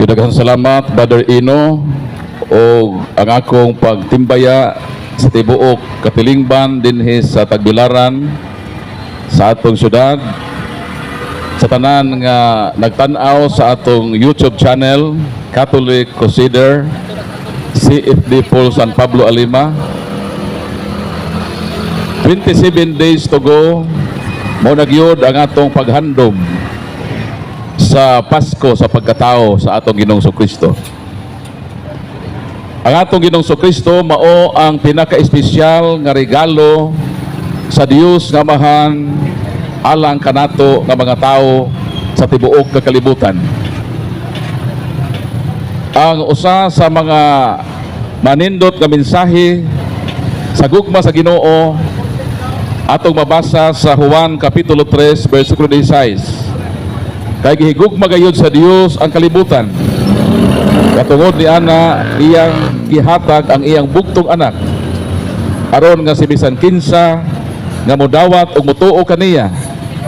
Daghang salamat, Brother Ino, o ang akong pagtimbaya sa tibuok katilingban dinhi sa Tagbilaran sa atong syudad, sa tanan nga nagtan-aw sa atong YouTube channel Catholic Crusader CFD Paul San Pablo Alima. 27 days to go, mo nagyod ang atong paghandom sa Pasko sa pagkatao sa atong Ginoong Kristo. Ang atong Ginoong Kristo mao ang pinaka-espesyal nga regalo sa Dios nga Amahan alang kanato nga mga tao sa tibuok kakalibutan. Ang usa sa mga manindot nga mensahe sa gugma sa Ginoo atong mabasa sa Juan kapitulo 3 bersikulo 16. Kay gihigugma gayud sa Dios ang kalibutan. Katungod ni ana iyang gihatag ang iyang bugtong anak aron nga si bisan kinsa nga modawat ug motuo kaniya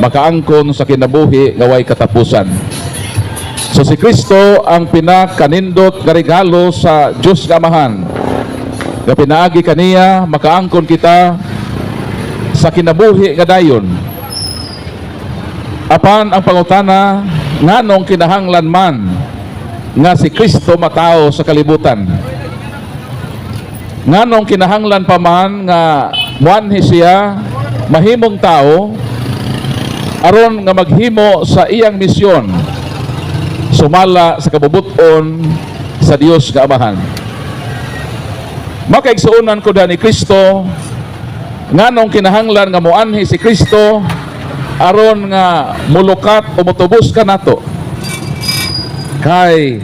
makaangkon sa kinabuhi nga way katapusan. So si Kristo ang pinakanindot nga regalo sa Dios nga Amahan. Nga pinaagi kaniya makaangkon kita sa kinabuhi nga dayon. Apan ang pangutana, nganong kinahanglan man nga si Kristo matao sa kalibutan? Nganong kinahanglan pa man nga muanhi siya mahimong tao aron nga maghimo sa iyang misyon sumala sa kabubuton sa Dios nga Amahan? Makaigsuonan ko da ni Kristo, nganong kinahanglan nga muanhi si Kristo aron nga mulukat o mutubos ka nato? Kay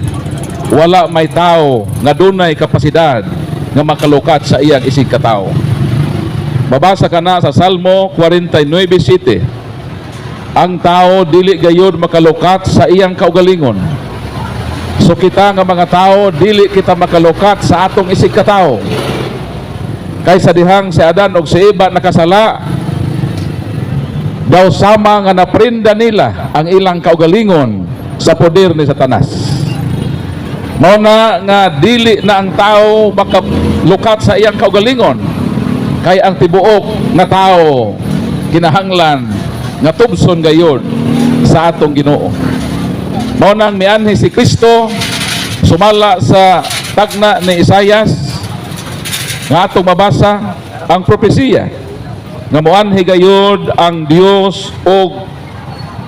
wala may tao nga dunay kapasidad nga makalukat sa iyang isig katao. Mabasa ka na sa Salmo 49:7. Ang tao dili gayud makalukat sa iyang kaugalingon. So kita nga mga tao dili kita makalukat sa atong isig katao. Kay sa dihang si Adan og si Eva nakasala, daw sama nga naprinda nila ang ilang kaugalingon sa poder ni Satanas. Mao na nga dili na ang tao makalukat sa iyang kaugalingon, kay ang tibuok nga tao kinahanglan nga tubson gayud sa atong Ginoo. Mao nang mianhi si Kristo sumala sa tagna ni Isayas nga atong mabasa ang propesiya nga muanhi gayud ang Dios og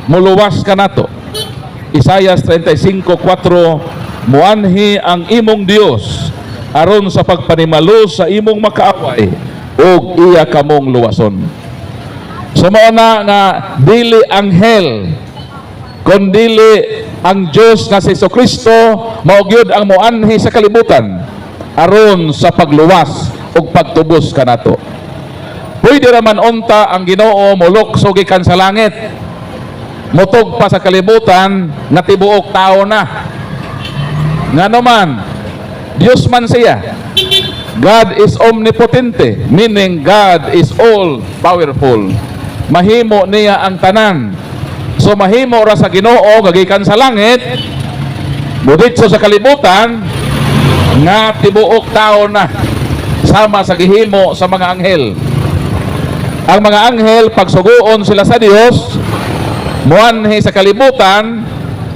muluwas kanato. Isayas 35:4, muanhi ang imong Dios aron sa pagpanimalo sa imong makaaway og iya kamong luwason. So mao na nga dili anghel kundili ang Dios nga si Jesucristo mao gyud ang muanhi sa kalibutan aron sa pagluwas og pagtubos kanato. Pwede raman unta ang Ginoo mulokso gikan sa langit, mutog pa sa kalibutan nga tibuok tao na. Ngano man, Dios man siya. God is omnipotente, meaning God is all powerful. Mahimo niya ang tanan. So mahimo ra sa Ginoo gagikan sa langit, muditso sa kalibutan nga tibuok tao na sama sa gihimo sa mga anghel. Ang mga anghel pagsugoon sila sa Dios, muanhi sa kalibutan,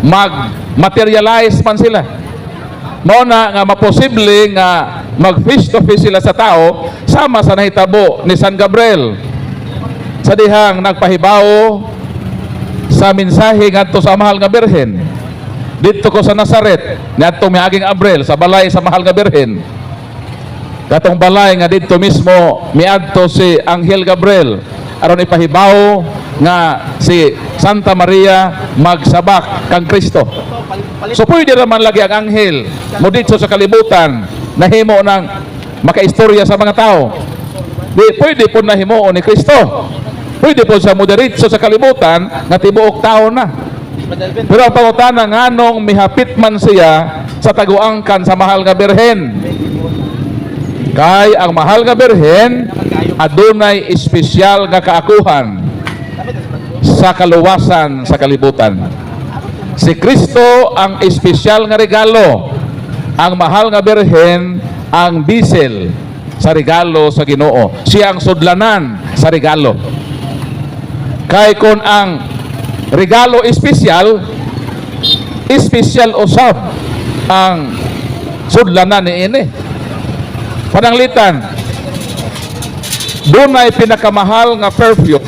mag-materialize man sila. Mao na nga maposible nga mag-face to face sila sa tao sama sa nahitabo ni San Gabriel sa dihang nagpahibaw sa mensahe ngadto sa mahal nga birhen didto ko sa Nazaret ngadto miaging Abril sa balay sa mahal nga birhen. Katong balay nga dito mismo miadto si Anghel Gabriel aron ipahibaw nga si Santa Maria magsabak kang Kristo. So pwede naman lagi ang anghel mo dito sa kalibutan nahimo ng makaistorya sa mga tao. Di pwede po nahimo ni Kristo. Pwede po sa moderitso sa kalibutan na tibuok tao na. Pero ang pangutana nganong mihapit man siya sa taguangkan sa mahal nga birhen? Kay ang mahal nga birhen adunay espesyal nga kaakuhan sa kaluwasan sa kalibutan. Si Kristo ang espesyal nga regalo. Ang mahal nga Birhen ang bisel sa regalo sa Ginoo. Siya ang sudlanan sa regalo. Kay kung ang regalo espesyal usab ang sudlanan ni ini. Pananglitan, dunay pinakamahal nga perfume.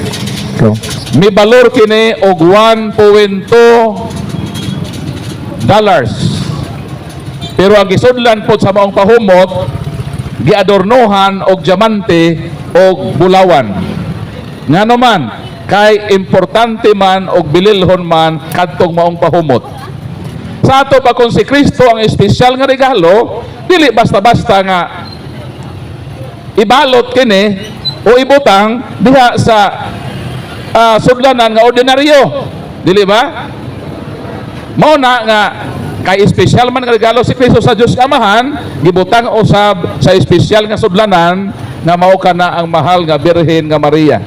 May balor kini og $1.2. Pero ang gisudlan po sa maong pahumot, giadornohan og diamante og bulawan. Ngano man, kay importante man og bililhon man kadtong maong pahumot. Sa ato pa kung si Kristo ang espesyal nga regalo, dili basta-basta nga ibalot kini o ibutang diha sa sudlanan nga ordinaryo. Dili ba? Mao na nga kay espesyal man nga regalo si Kristo sa Dios Amahan, gibutang usab sa espesyal nga sudlanan nga mao kana ang mahal nga Birhen nga Maria.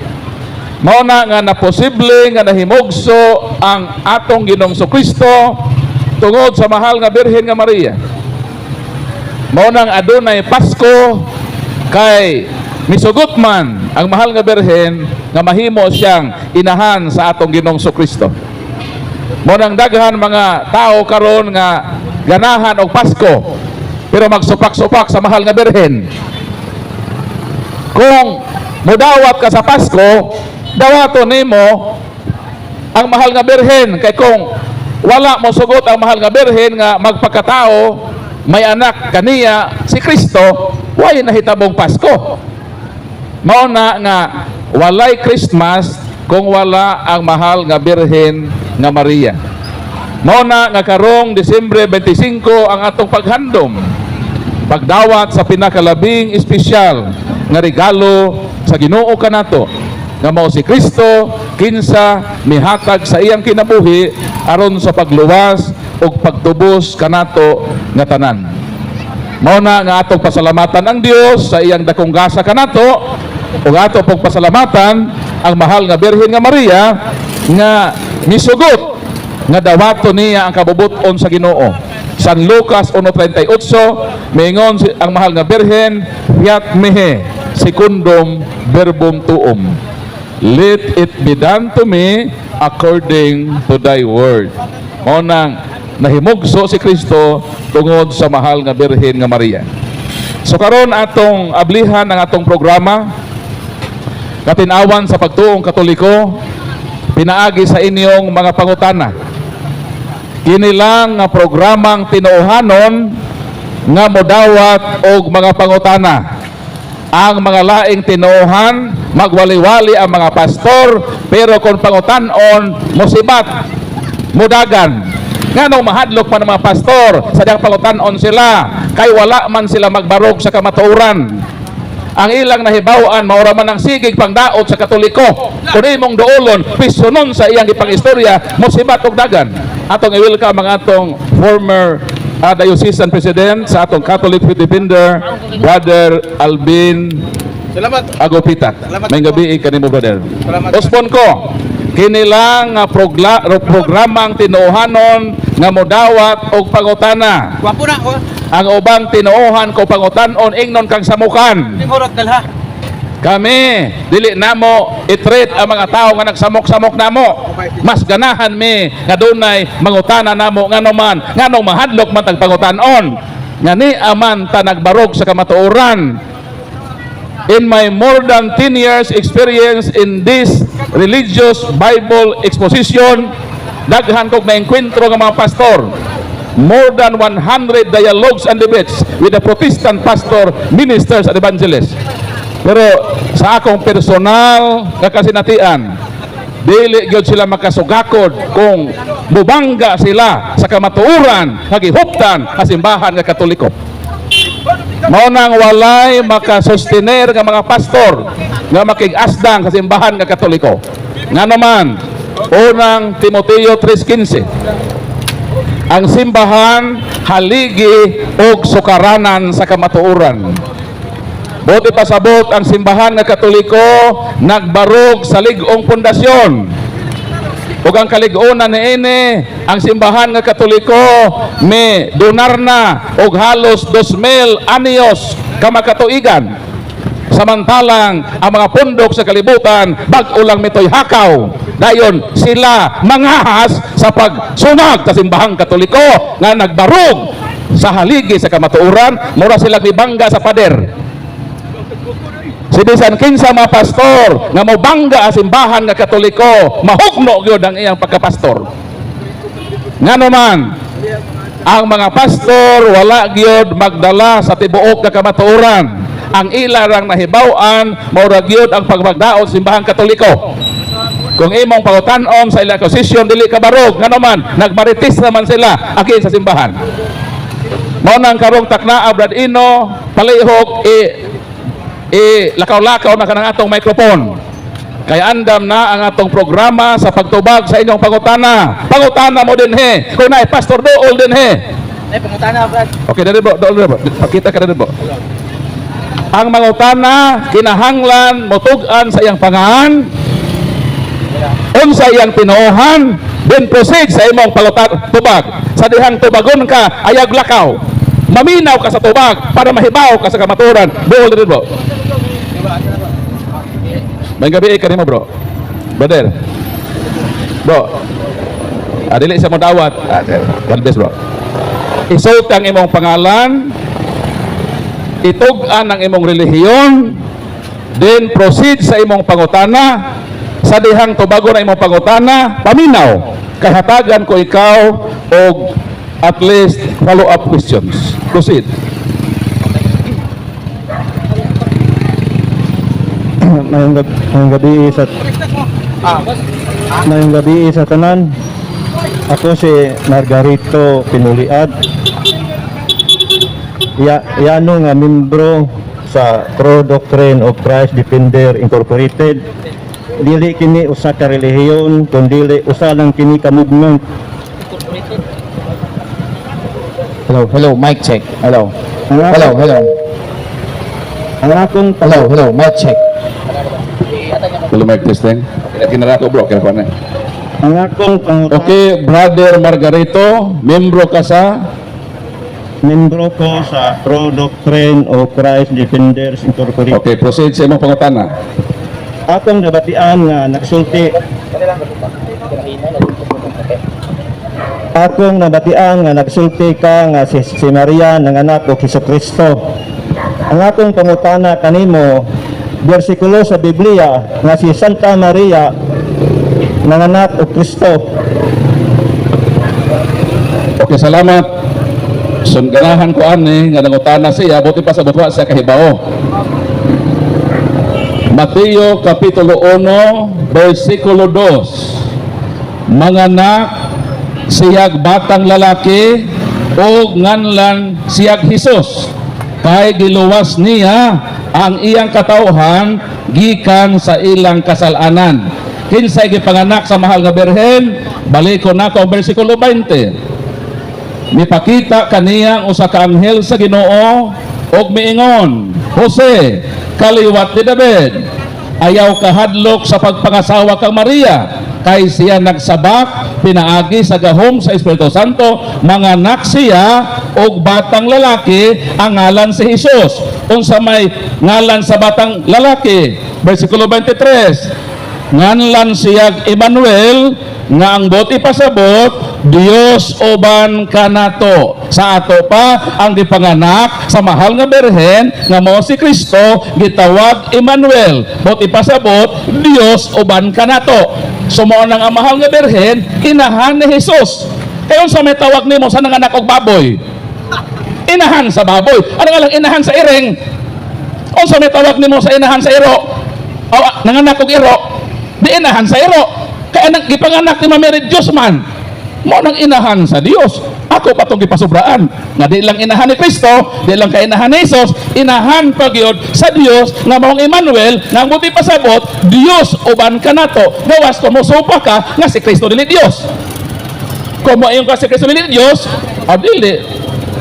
Mao na nga naposible nga nahimugso ang atong Ginoong Kristo tungod sa mahal nga Birhen nga Maria. Mao nang adunay Pasko kay misugot man ang mahal nga Birhen nga mahimo siyang inahan sa atong Ginoong Kristo. Mao nang daghan mga tao karon nga ganahan og Pasko pero magsupak-supak sa mahal nga Birhen. Kung modawat ka sa Pasko, dawaton nimo ang mahal nga Birhen. Kay kung wala mo sugot ang mahal nga Birhen nga magpakatao, may anak kaniya si Kristo, way nahitabong Pasko. Mao na nga walay Christmas kung wala ang mahal nga Birhen nga Maria. Mao na nga karong Disyembre 25 ang atong paghandom, pagdawat sa pinakalabing espesyal nga regalo sa Ginoo kanato, nga mao si Kristo kinsa mihatag sa iyang kinabuhi aron sa pagluwas ug pagtubos kanato nga tanan. Mao na nga atong pasalamatan ang Dios sa iyang dakong gasa kanato, ug ato pong pasalamatan ang mahal nga Birhen nga Maria nga misugot nga dawaton niya ang kabubuton sa Ginoo. San Lucas 1:38 miingon ang mahal nga Birhen, fiat mihi secundum verbum tuum. Let it be done to me according to thy word. Mao nang nahimugso si Kristo tungod sa mahal nga Birhen nga Maria. So karon atong ablihan ang atong programa katinawan sa pagtuong Katoliko, pinaagi sa inyong mga pangutana. Kini lang nga programang tinuohanon nga modawat og mga pangutana. Ang mga laing tinuohan, magwali-wali ang mga pastor, pero kung pangutanon, musibat, mudagan. Nganong mahadlok pa ng mga pastor, sadyang pangutanon sila, kay wala man sila magbarog sa kamatuoran. Ang ilang nahibawan, maura man ang sigig pangdaot sa Katoliko. Kung imong doolon, pisonon sa iyang ipangistorya, musibat og dagan. Atong i-welcome ang atong former diocesan president sa atong Catholic Youth Defender, Brother Alvin Agopitak. May gabi kanimo, brother. Uspon ko, kinilang programang tinuohanon nga modawat og pangutana. Wapo na ko. Ang ubang tinuohan ko pangutanon ingnon kang samukan. Tingurot dalha. Kami dili namo i-treat ang mga tao nga nagsamok-samok namo. Mas ganahan mi nga dunay mangutana namo nganong mahadlok man tag pangutanon. Ngani aman ta nagbarog sa kamatuoran. In my more than 10 years experience in this religious Bible exposition, daghan kog na-enkwentro nga mga pastor. More than 100 dialogues and debates with the Protestant pastor, ministers and evangelists. Pero sa akong personal kakasinatian, dili gyud sila makasugakod kung bubangga sila sa kamatuoran nga gihuptan sa simbahan nga Katoliko. Mao nang walay makasustener nga mga pastor nga makig-asdang sa simbahan nga Katoliko. Ngano man, unang Timoteo 3:15, ang simbahan haligi og sukaranan sa kamatuoran. Buti pasabot ang simbahan nga Katoliko nagbarog sa lig-ong pundasyon. ug ang kalig-unan niini ang simbahan nga Katoliko may donar na og halos 2,000 anyos kamakatuigan, samantalang ang mga pundok sa kalibutan bag-o lang mitoy hakaw. Dayon sila mangahas sa pagsungag sa simbahang Katoliko nga nagbarog sa haligi sa kamatuoran, mura sila nibangga sa pader. Si bisan kinsa mga pastor nga mobangga ang simbahan nga Katoliko, mahugno gyud ang iyang pagkapastor. Nga naman ang mga pastor wala gyud magdala sa tibuok nga kamatuoran. Ang ilarang nahibaw-an mao gyud ang pagmagdaot sa simbahan Katoliko. Kung imong pangutan-on sa ilang posisyon dili ka barog, nga naman nagmaritis naman sila akin sa simbahan. Mao nang karong taknaa Brad Ino, palihok lakaw-lakaw na kanang atong microphone. Kaya andam na ang atong programa sa pagtubag sa inyong pangutana. Pangutana mo din he. Kung na Pastor Dool din he. Ay, pangutana, Brad. Okay, dali bro. Dool bro. Pakita ka dali bro. Ang mangutana kinahanglan motugan sa iyang pangan. Unsa iyang tinuohan, then proceed sa imong tubag. Sa dihang tubagon ka, ayag lakaw. Maminaw ka sa tubag para mahibaw ka sa kamaturan. Dool din bro. May gabi ka mo bro. Brother. Bro. Dili sa mo dawat. God bless bro. Isuot ang imong pangalan. Itug-an ang imong relihiyon. Then proceed sa imong pangutana. Sa dihang tubago na imong pangutana, paminaw. Kay hatagan ko ikaw og at least follow-up questions. Proceed. Mayong gabi sa tanan. Ako si Margarito Pinuliad. Yano nga membro sa Pro Doctrine of Christ Defender Incorporated. Dili kini usa ka relihiyon, kundi usa lang kini ka movement. Hello, mic check. Hello. Ang akong Hello, mic check. Hello, mic testing. Kinarako bro, kaya na. ang akong pangutana. Okay, Brother Margarito, membro ka sa Membro ko sa Pro Doctrine of Christ Defenders Incorporated. Okay, proceed sa imong pangutana. Akong nabatian nga nagsulti. Akong nabatian nga nagsulti ka nga si Maria nanganak og Hesukristo. Ang akong pangutana kanimo, bersikulo sa Biblia nga si Santa Maria nanganak og Kristo. Okay, salamat. Sundanahan ko ani nga nangutana siya, buti pa sa butwa siya kahibao. Mateo Kapitulo 1, versikulo 2. Manganak siyag batang lalaki o nganlan siyag Hesus, kay giluwas niya ang iyang katauhan gikan sa ilang kasalanan. Kinsay gipanganak sa mahal nga berhen, baliko na ko ang versikulo 20. Mipakita kaniyang usa ka anghel sa Ginoo og miingon, Jose, kaliwat ni David, ayaw kahadlok sa pagpangasawa kang Maria, kay siya nagsabak pinaagi sa gahom sa Espiritu Santo, manganak siya og batang lalaki, ang ngalan si Hesus. Unsa may ngalan sa batang lalaki? Versikulo 23. Nganlan siya Emmanuel, nga ang boti pasabot, Dios uban kanato. Sa ato pa ang gipanganak sa mahal nga berhen nga mao si Kristo, gitawag Emmanuel. Boti pasabot, Dios uban kanato. Sumo nang ang mahal nga berhen inahan ni Hesus. Kayon sa may tawag nimo sa nanganak og baboy? Inahan sa baboy. Ano nga lang inahan sa iring? Unsa may tawag nimo sa inahan sa iro? O nanganak og iro? Di inahan sa iro. Kaya gipanganak ni Mary Diyos man. Mo nang inahan sa Dios. Ako pa itong gipasubraan. Nga di lang inahan ni Kristo, di lang ka inahan ni Jesus, inahan pagyod sa Dios nga maong Emmanuel, nga buti pasabot, Dios uban ka nato. Gawas ko mo sopa ka nga si Kristo dili Dios. Kung mo ka si Kristo dili Dios, dili.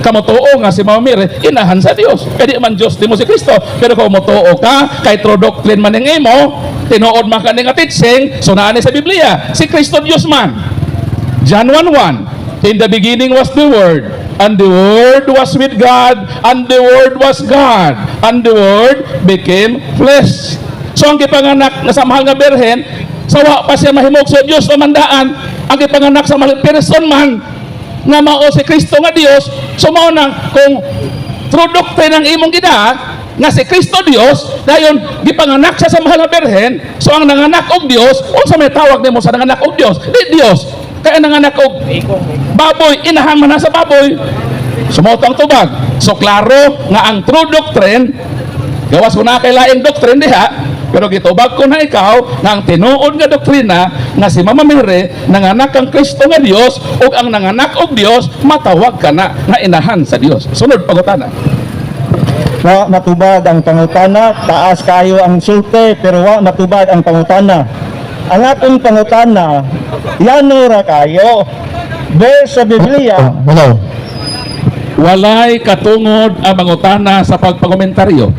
kamutuo nga si Mama Mary inahan sa Dios. Kaya di man Dios di mo si Kristo, pero kung mutuo ka kay true doctrine man ning imo, tinuod man ka ning teaching, so naa ni sa Biblia, si Kristo Dios man. John 1:1, in the beginning was the Word, and the Word was with God, and the Word was God, and the Word became flesh. So ang gipanganak na sa mahal nga Birhen, sawa pa siya mahimog sa Dios o mandaan, ang gipanganak sa mahal person man nga mao si Kristo nga Dios, so mao nang kung true doctrine ang imong gina nga si Kristo Dios, dayon gipanganak siya sa mahal nga Birhen, so ang nanganak og Dios, unsa may tawag nimo sa nanganak og Dios? Di Dios. Kaya nanganak og baboy, inahan man na sa baboy. Sumotang tubag. So klaro nga ang true doctrine, gawas ko na kay laing doctrine diha, pero gitubag ko na ikaw nga ang tinuod nga doktrina nga si Mama Mary nanganak ang Kristo nga Dios, ug ang nanganak og Dios matawag ka na nga inahan sa Dios. Sunod pangutana. Wa matubag ang pangutana, taas kayo ang sulti, pero wa matubag ang pangutana. Ang akong pangutana, yano ra kayo. Verse sa Biblia, Hello. Walay katungod ang mangutana sa pagpakomentaryo.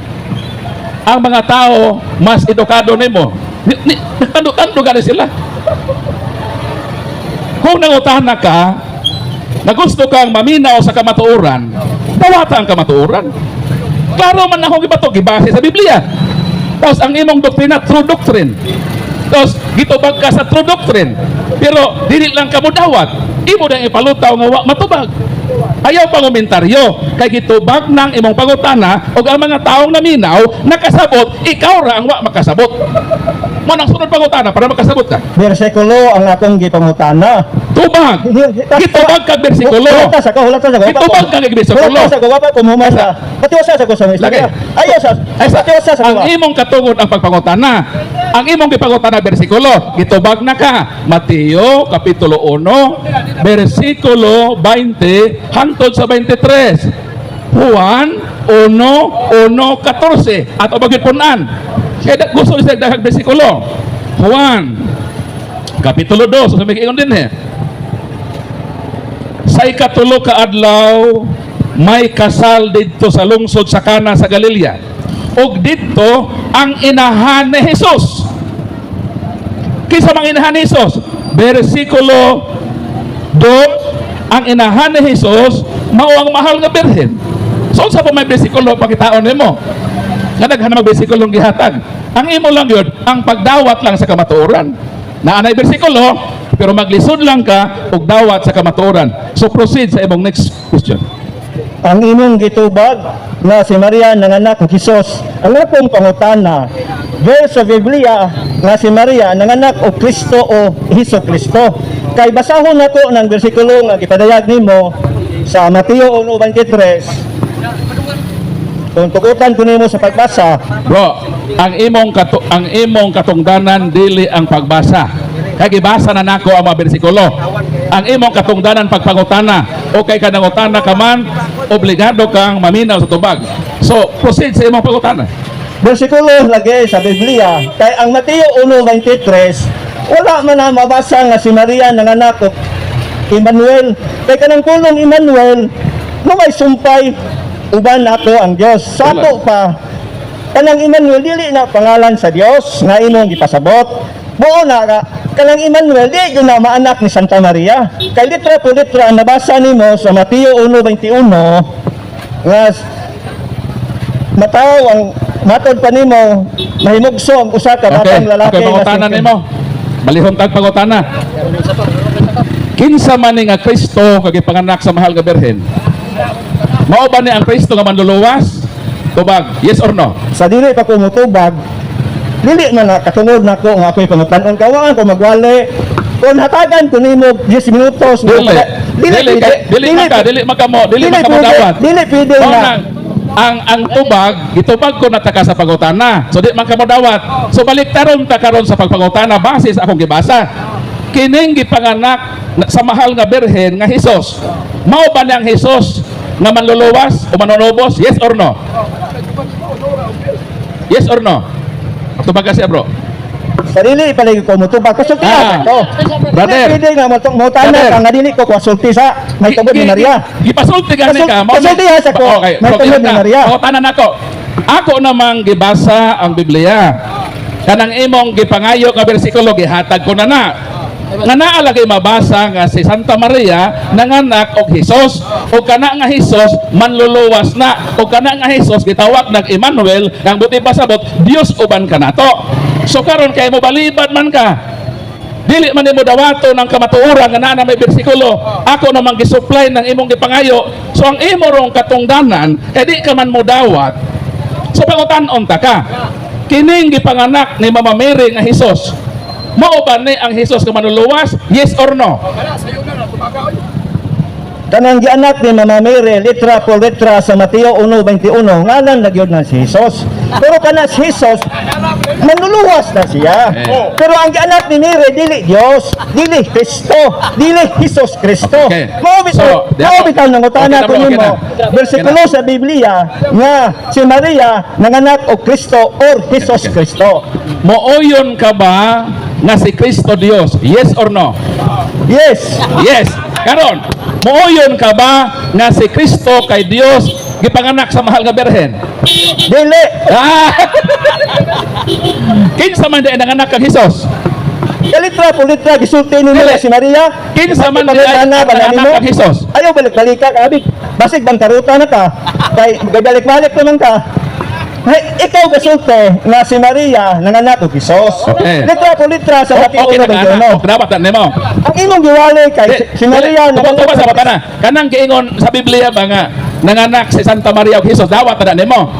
Ang mga tao mas edukado nimo. Nakando gani sila. Kung nangutana ka, na gusto kang maminaw sa kamatuoran, dawata ang kamatuoran. Klaro man akong ibato, gibase sa Biblia. Tapos ang imong doktrina, true doctrine. Tapos gitubag ka sa true doctrine. Pero dili lang ka mo dawat. Imo dang ipalutaw nga wa matubag. Ayaw pangomentaryo kay gitubag ng imong pangutana ug ang mga taong naminaw nakasabot, ikaw ra ang wa makasabot. Mo nang sunod pangutana para makasabot ka. bersikulo ang akong gipangutana. Tubag. Gitubag kag bersikulo. Hulata sa ko. Gitubag kag bersikulo. Hulata sa ko, wapa ko mumasa. Patiwasa sa ko sa Lagi. istorya. Ayaw sa, patiwasa sa Ang ko. imong katungod ang pagpangutana. Ang imong gipangutana bersikulo, gitubag na ka. Mateo kapitulo 1, bersikulo 20 hangtod sa 23. Juan 1:14 at bagit punan. Kaya gusto isa daghang bersikulo. Juan kapitulo 2, so sabi kayo din sa ikatulo ka adlaw may kasal didto sa lungsod sa Kana sa Galilea. Og didto ang inahan ni Jesus. Kinsa mang inahan ni Jesus? Bersikulo 2, ang inahan ni Jesus mao ang mahal nga birhen. So sa may bersikulo pakitaon nimo. Nga daghan mag bersikulong gihatag. Ang imo lang yun, ang pagdawat lang sa kamatuoran. Naanay bersikulo, pero maglisod lang ka ug dawat sa kamatuoran. So proceed sa imong next question. Ang imong gitubag na si Maria nanganak ng Hesus. Ang akong pangutana, verse sa Biblia nga si Maria nanganak og Kristo o Hesus Kristo. Kay basahon nako ng bersikulo nga gipadayag nimo sa Mateo 1:23. Kung tugutan ko nimo sa pagbasa, Bro, ang imong katungdanan dili ang pagbasa. Kay gibasa na nako ang mga bersikulo. Ang imong katungdanan pagpangutana o kay kanangutana ka man, obligado kang maminaw sa tubag. So, proceed sa imong pangutana. bersikulo lagi sa Biblia, kay ang Mateo 1:23, wala man na mabasa nga si Maria nanganak og Emmanuel. Kay kanang pulong Emmanuel, no may sumpay uban nato ang Dios. Sato pa kanang Emmanuel dili na pangalan sa Dios nga imong gipasabot. Buo na ka kanang Emmanuel di yun na maanak ni Santa Maria. Kay litra po litra ang nabasa nimo sa Mateo 1:21 nga mataw ang matod pa nimo mahimugso ang usa ka batang lalaki Okay, pangutana si- nimo. Balihon tag pangutana. Kinsa man ni nga Kristo kag ipanganak sa mahal nga birhen? Mao ba ni ang Kristo nga manluluwas? Tubag, yes or no? sa dili pa ko mutubag dili man na katungod nako nga ako'y pangutanon kawaan ko magwali kung hatagan ko nimo 10 minutos Dili magkamo dawat. dili pwede Mao nga nang ang tubag gitubag ko na taka sa pangutana. So di man kamo dawat. So baliktaron ta karon sa pagpangutana base sa akong gibasa. Kining gipanganak sa mahal nga birhen nga Hesus. Mao ba niyang Hesus nga manluluwas o manunubos? Yes or no? Yes or no? Tubag ka siya, bro. Sarili palagi ko mutubag kasultihan ko. Brother. Pwede nga mo Brother. tanan ang dili ko konsulti sa may tubod ni Maria. Gipasulti gani ka. Kasultihan sa ko. Okay, May tubod ni Maria. O tanan ako. Ako namang gibasa ang Biblia. Kanang imong gipangayo ka bersikulo gihatag ko na na. Nga naalagay mabasa nga si Santa Maria nanganak og Hesus o kana nga Hesus manluluwas na o kana nga Hesus gitawag nag Emmanuel ang buti pasabot Dios uban kanato. So karon kay mo balibad man ka. Dili man nimo dawato ng kamatuoran nga naa na may bersikulo. Ako namang gisupply ng imong gipangayo. So ang imo rong katungdanan kay di ka man mo dawat. So pangutan-on ta ka. Kining gipanganak ni Mama Mary nga Hesus. Mao ba ni ang Hesus nga manluluwas? Yes or no? Kanang gianak ni Mama Mary, litra por litra sa Mateo 1:21, ngalan na gyud na si Jesus. Pero kana si Jesus, manluluwas na siya. Pero ang gianak ni Mary, dili Dios, dili Kristo, dili Jesus Kristo. Okay. Mao bitaw nang utana ko nimo. Bersikulo sa Biblia nga si Maria nanganak og Kristo or Jesus Kristo. Mooyon ka ba nga si Kristo Dios? Yes or no? Yes. Yes. Karon, mooyon ka ba nga si Kristo kay Dios gipanganak sa mahal nga berhen? Dili. Ah! Kinsa man di nanganak kang Hesus? Litra por litra gisulti ni Dili. si Maria. Kinsa man di Pagkakana ba nanganak nimo? kang Hesus? Ayaw balik-balik ka, kabig. Basig bang karuta na ka. Kay balik-balik naman ka. Hey, ikaw gasulte nga si Maria nanganak og Hesus. Okay. Litra por litra sa Mateo Okay na 1:21. dapat na nimo. Ang imong giwalay kay si Maria Tubo sa bata na. Kanang giingon sa Biblia ba nga nanganak si Santa Maria og Hesus dawat na nimo.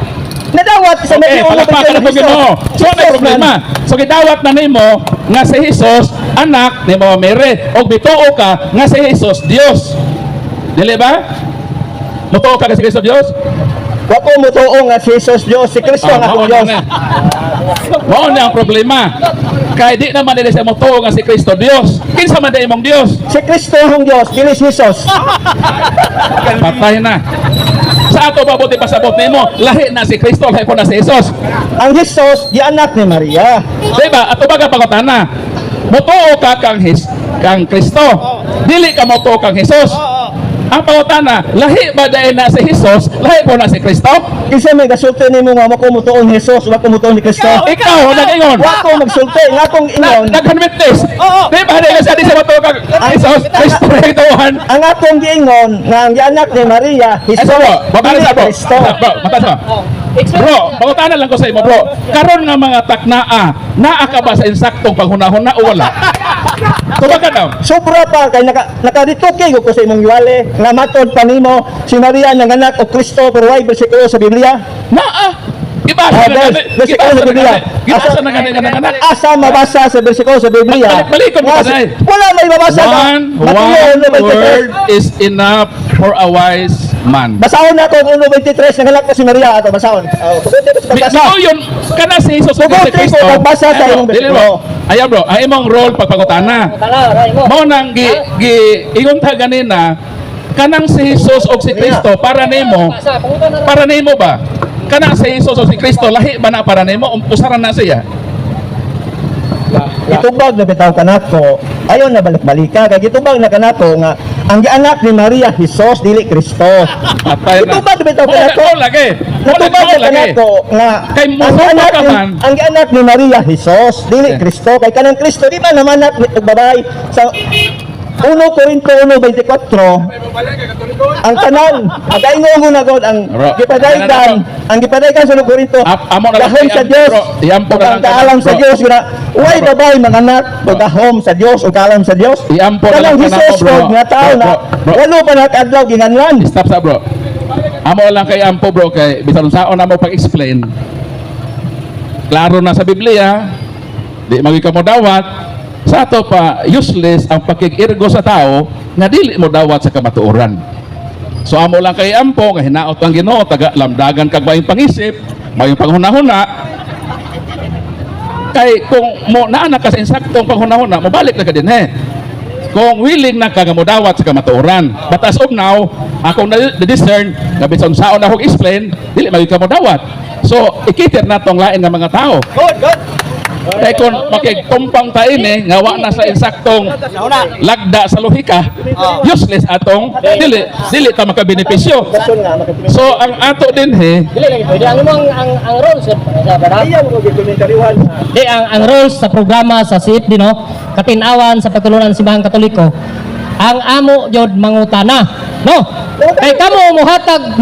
nadawat sa Okay, Mateo palakpakan na 1:21. Ginoo. So may problema. So gidawat na nimo nga si Hesus anak ni Mama Mary og bituo ka nga si Hesus Dios. Dili ba? Mutuo ka nga si Kristo Dios? Wa ko mutuo nga si Jesus Dios, si Kristo nga akong Dios. Mao na ang problema. Kay di naman dili sa mutuo nga si Kristo Dios. Kinsa man di imong Dios? Si Kristo ang Dios, dili si Jesus. Patay na. Sa ato ba buti pasabot nimo? Lahi na si Kristo, lahi po na si Jesus. Ang Jesus di anak ni Maria. Diba? Ato ba pangutana? Mutuo ka kang Kristo. Dili ka mutuo kang Jesus. Ang pangutana, lahi ba dahil na si Jesus, lahi po na si Kristo? Kinsa may gasulti nimo nga mako mutuo ni Jesus, wa ko mutuo ni Kristo. Ikaw, nag-ingon. Wa ko magsulti, nga akong ingon. Nag-convince. Diba? Dahil sa di sa mutuo kang Jesus, Kristo na ituhan. Ang akong giingon nga ang anak ni Maria, Jesus, Bro, matalo dili sa bro. Kristo. Bro, matalo sa. Bro, pangutana lang ko sa imo, bro. Karon nga mga taknaa, naa ka ba sa insaktong paghunahuna o wala? Tubagan daw. Sobra pa kay nakadituki ko sa imong giwali nga matod pa nimo si Maria nanganak og Kristo pero way bersikulo sa Biblia. Naa. Ibasa na gani. bersikulo sa Biblia. Ibasa na gani nga nanganak. Asa mabasa sa bersikulo sa Biblia? Balik-balik ko Nga, pa dahil. wala may mabasa ka. One word is enough for a wise man. Basahon na ako 1:23 nanganak na si Maria ato basahon. Mao yun, kana si Jesus o Tugon, si Kristo. Trico, pagbasa sa Ayan, imong dili bersikulo. mo. Ayan bro, ay imong role pagpangutana. Mao nang ingon ta ganina, kanang si Jesus o si Kristo para nimo ba? Kanang si Jesus o si Kristo lahi ba na para nimo usaran na siya? Itubag na bitaw kanako. Ayon na balik-balika kay gitubag na kanako nga ang gianak ni Maria Jesus dili Kristo. Patay na. Itubag na bitaw kanako. Wala lagi. Natubag na kanako nga Kay musuko ka man. ang anak ni Maria Jesus dili Kristo kay kanang Kristo di man naman anak ni babae sa 1 Corinto 1:24 ang tanan againgon mo na god ang Bro, gipadaygan sa 1 Corinto Amo na lang gahom sa kay Dios bro. Iampo na lang ang kaalam bro. sa Dios nga way babae manganak o gahom sa Dios o kaalam sa Dios Iampo na lang kanang kanako, Jesus bro. God nga tao na Bro. walo pa nakadlaw ginganlan Stop sa bro. Amo lang kay ampo bro kay bisan saon na mo pag-explain. Klaro na sa Biblia, di magi ka mo dawat. Sa ato pa useless ang pakig-irgo sa tao nga dili mo dawat sa kamatuoran. So amo lang kay ampo nga hinaot ang Ginoo taga lamdagan kag maayong pangisip, maayong panghunahuna. Kay kung mo naa na ka sa insaktong panghunahuna, mobalik na ka din kung willing na ka nga modawat sa kamatuoran. But as of now, akong na-discern nga bisan saon akong explain, dili magi ka modawat. So ikiter na tong lain nga mga tao. good Kaya kung makigtumpang tayo nga wa na sa insaktong lagda sa lohika, useless atong dili ta makabenepisyo. So ang ato din Dili lagi pwede ang imong ang rules sa Di ang rules sa programa sa CFD no, katinawan sa pagtulunan ng Simbahang Katoliko. Ang amo jud mangutana, no? Kay kamo muhatag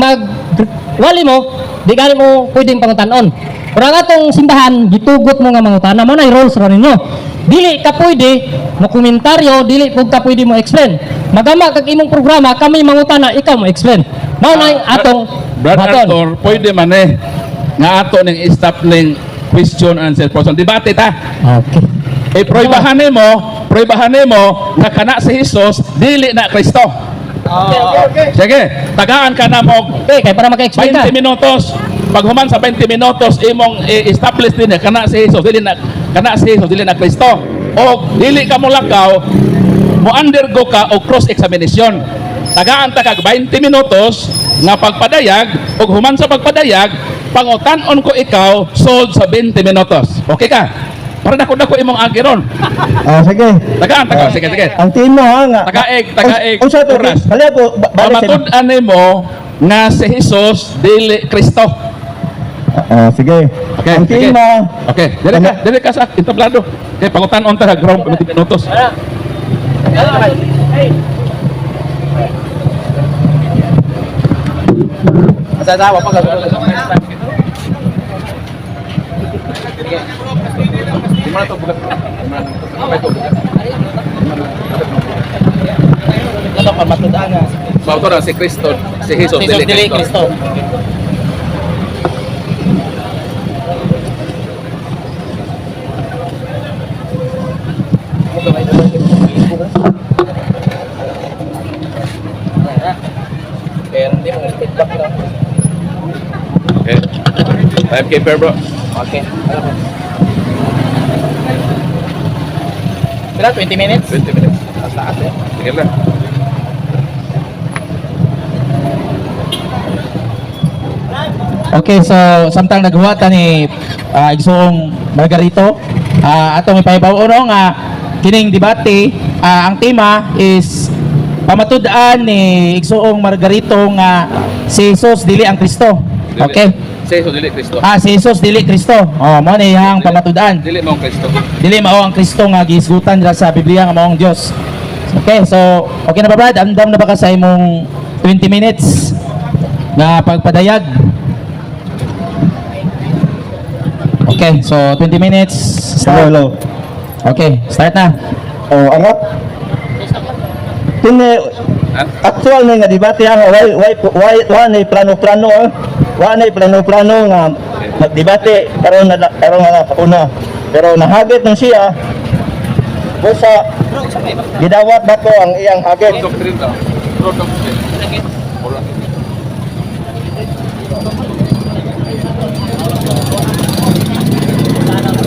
wali mo, di gani mo pwedeng pangutan-on. Pero ang atong simbahan gitugot mo nga mangutana mo na rules ra ninyo. Dili ka pwede mo komentaryo, dili pud ka pwede mo explain. Magama kag imong programa kami mangutana, ikaw mo explain. Mao na yung atong Brad baton. Arthur, pwede man nga ato ning stop ning question answer portion debate ta. Okay. Proibahan mo nga kana si Jesus dili na Kristo. Sige, tagaan ka na mo Okay, kay para maka-explain ka. 20 minutos. Pag human sa 20 minutos imong establish din kana si Jesus dili na Kristo. O dili ka mo lakaw, mo undergo ka og cross examination. Tagaan ta kag 20 minutos nga pagpadayag ug human sa pagpadayag pangutan-on ko ikaw sold sa 20 minutos. Okay ka? Para dako imong agiron. Sige. Tagaan sige. Ang team mo ha nga. Tagaig Unsa to? oras. Kali ako Pamatud-an mo nga si Jesus dili Kristo. Sige. Okay, Ang team sige. mo. Okay, dili ka sa entablado. Okay, pangutan-on ta ground 20 minutos. Masasawa pa ka. Ano pa matudaan nga. Sa autor si Kristo, si Jesus Jesus dili Kristo. Pero hindi mo feedback lang. Okay. Timekeeper bro. Okay. Sila 20 minutes? 20 minutes. Mas taas eh. Sige lang. Okay, so samtang naghuwa ta ni Igsoong Margarito, atong ipahibaw uno nga kining debate, ang tema is pamatud-an ni Igsoong Margarito nga si Jesus dili ang Kristo. Okay? Si Jesus dili Kristo. Si Jesus dili Kristo. Mo ni yang pamatud-an. Dili mo Kristo. Dili mao ang Kristo nga gihisgutan dira sa Biblia nga maong Dios. Okay, so okay na ba Brad? Andam na ba ka sa imong 20 minutes nga pagpadayag? Okay, so 20 minutes. Start. Hello. Okay, start na. Angat. Kini actual nga debate ang why na plano-plano wa na plano-plano nga magdebate karon na una. Pero nahagit ng siya busa gidawat ba ko ang iyang hagit. Doctrine daw. Doctrine.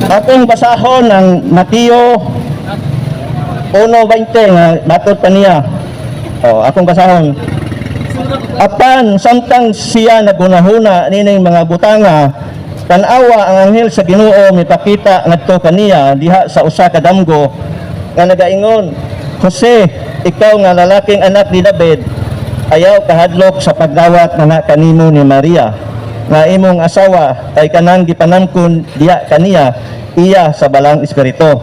Atong basahon ng Mateo 1:20 nga matod pa niya. Akong basahon. Apan samtang siya nagunahuna nining mga butanga, tan-awa ang anghel sa Ginoo mipakita ngadto kaniya diha sa usa ka damgo nga nagaingon, Jose, ikaw nga lalaking anak ni David, ayaw kahadlok sa pagdawat na kanimo ni Maria nga imong asawa ay kanang gipanamkon diha kaniya iya sa balang espiritu.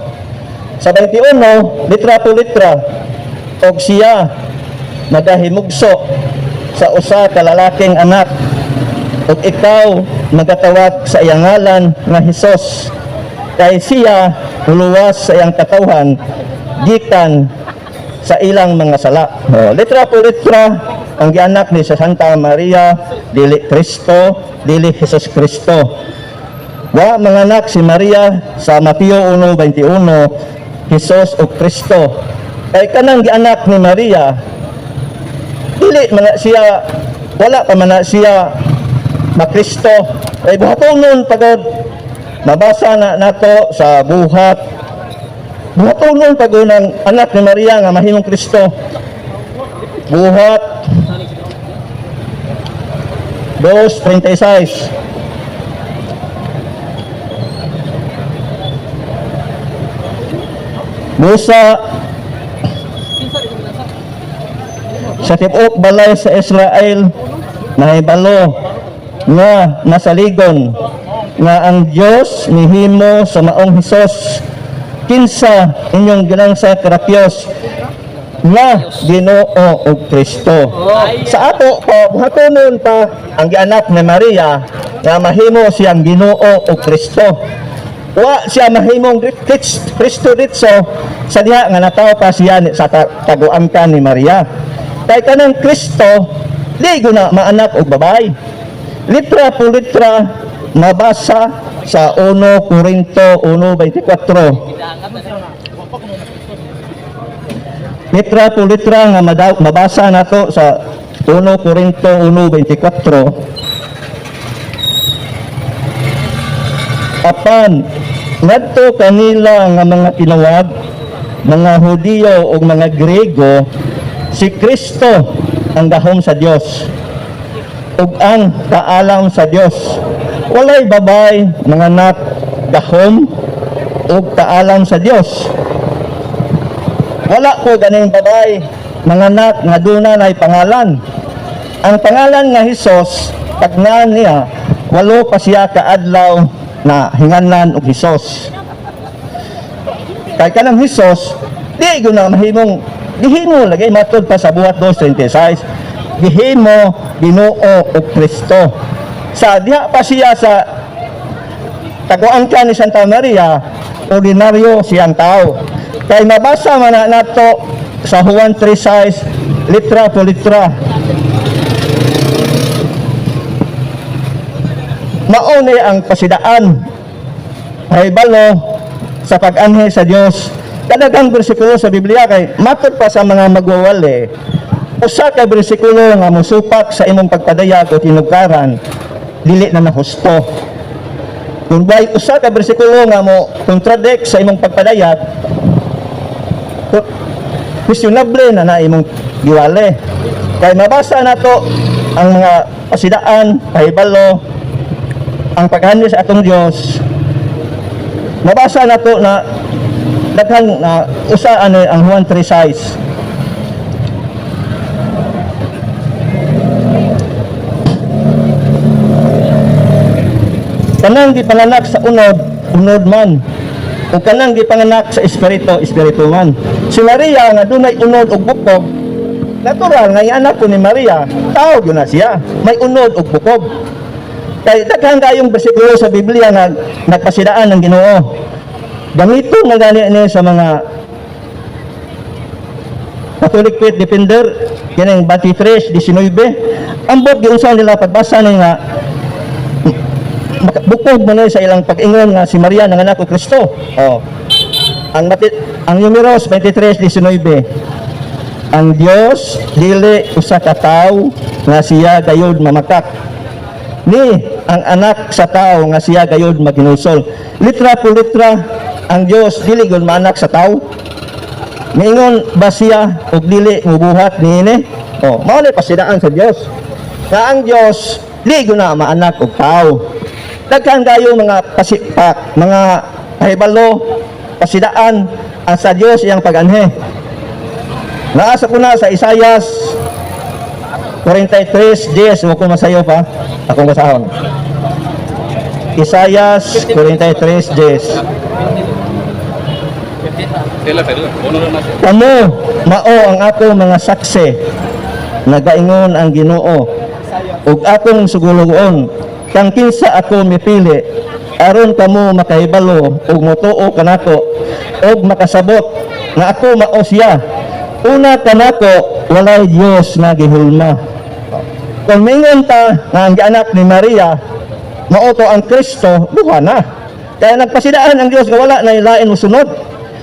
Sa 21, litra po litra, og siya nagahimugso sa usa ka lalaking anak, ug ikaw nagatawag sa iyang ngalan nga Hesus, kay siya huluwas sa iyang katawhan gikan sa ilang mga sala. Litra po litra, ang gianak ni sa Santa Maria, dili Kristo, dili Jesus Kristo. Wa manganak si Maria sa Mateo 1:21, Jesus o Kristo. Kay kanang gianak ni Maria, dili man siya, wala pa man siya makristo. Ay buhatonon pagod mabasa na nato sa buhat. Buhatonon pagod ng anak ni Maria nga mahimong Kristo. Buhat 2:36. Musa sa tibok balay sa Israel nahibalo nga nasaligon nga ang Dios nihimo sa maong Hesus kinsa inyong ginangsa karakyos nga Ginoo o Kristo. Sa ato po hatunon pa ang gianak ni Maria nga mahimo siyang Ginoo o Kristo. Wa siya mahimong Kristo ditso sa diha nga natawo pa siya sa taguan ka ni Maria. Kay kanang Kristo di guna maanak og babae. Litra po litra mabasa sa 1 Korinto 1:24. Litra po litra nga mabasa nato sa 1 Korinto 1:24. Apan ngadto kanila nga mga tinawag, mga Hudiyo o mga Grego, si Kristo ang gahom sa Dios ug ang kaalam sa Dios. Walay babay mga anak gahom ug kaalam sa Dios. Wala ko ganing babay mga anak nga dunay pangalan. Ang pangalan nga Hesus tagnan niya walo pa siya kaadlaw na hinganlan og Hesus. Kay kanang Hesus di guna mahimong gihimo lagay matod pa sa buhat 2:26. Gihimo Ginoo o Kristo. Sa diha pa siya sa taguan ka ni Santa Maria, ordinaryo siyang tao. Kay mabasa man nato sa Juan 3:6 litra po litra. Mao ni ang pasidaan ay balo sa pag-anhi sa Dios. Kadagang bersikulo sa Biblia kay matod pa sa mga magwawali. Usa ka bersikulo nga mosupak sa imong pagpadayag o tinugaran dili na nahusto. Kung bay usa ka bersikulo nga mo contradict sa imong pagpadayag, questionable na imong giwali. Kay mabasa nato ang mga pasidaan, pahibalo, ang paghanyo sa atong Dios. Mabasa nato na daghang usa ano ang Juan 3:6. Kanang gipanganak sa unod man. O kanang gipanganak sa espiritu man. Si Maria nga dunay unod og bukog, natural nga anak ko ni Maria, tao gyud na siya, may unod og bukog. Kay daghang kayong bersikulo sa Biblia nga nagpasidaan ng Ginoo. Gamito na gani ni sa mga Catholic Faith Defender kining 23:19. Ambot giunsa nila pagbasa ni nga bukod mo na sa ilang pag-ingon nga si Maria nanganak ko Kristo. Ang numeros 23:19. Ang Dios dili usa ka tawo nga siya gayud mamakak. Ni ang anak sa tawo nga siya gayud maginusol. Litra po litra ang Dios dili gud maanak sa tawo. Niingon ba siya og dili mubuhat niini? Mao ni pasidaan sa Dios. Nga ang Dios dili gud na maanak og tawo. Daghan kayo mga pasipak, mga pahibalo, pasidaan ang sa Dios iyang pag-anhi. Naasa ko na sa Isayas 43:10, mo ko masayo pa akong basahon. Isayas 43:10. Kamu mao ang ako mga saksi, nagaingon ang Ginoo ug akong sugulugon kang kinsa ako mipili aron kamo makahibalo ug motuo kanako ug makasabot nga ako mao siya. Una kanako walay Dios nga gihulma. Kung mingon ta nga ang anak ni Maria mao to ang Kristo, duha na. Kaya nagpasidaan ang Dios nga wala na ilain mosunod.